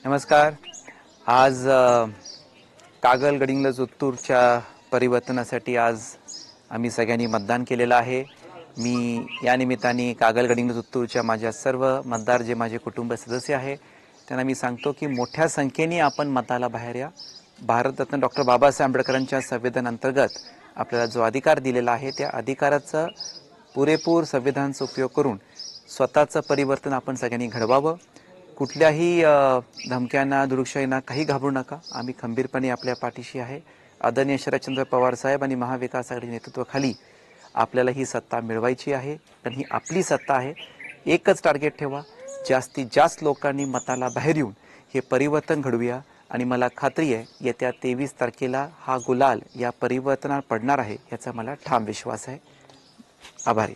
नमस्कार. आज कागल गडिंग्लज उत्तूरच्या परिवर्तनासाठी आज आम्ही सगळ्यांनी मतदान केलेलं आहे. मी या निमित्ताने कागल गडिंग्लज उत्तूरच्या माझ्या सर्व मतदार जे माझे कुटुंब सदस्य आहे त्यांना मी सांगतो की मोठ्या संख्येने आपण मताला बाहेर या. भारतरत्न डॉक्टर बाबासाहेब आंबेडकरांच्या संविधानांतर्गत आपल्याला जो अधिकार दिलेला आहे त्या अधिकाराचा पुरेपूर संविधानाचा उपयोग करून स्वतःचं परिवर्तन आपण सगळ्यांनी घडवावं. कुठल्याही धमक्यांना दुर्शाईंना काही घाबरू नका. आम्ही खंबीरपणे आपल्या पाठीशी आहे. आदरणीय शरदचंद्र पवार साहेब आणि महाविकास आघाडी नेतृत्वाखाली आपल्याला ही सत्ता मिळवायची आहे. पण ही आपली सत्ता आहे. एकच टार्गेट ठेवा, जास्तीत जास्त लोकांनी मताला बाहेर येऊन हे परिवर्तन घडवूया. आणि मला खात्री आहे येत्या 23 तारखेला हा गुलाल या परिवर्तनात पडणार आहे याचा मला ठाम विश्वास आहे. आभारी.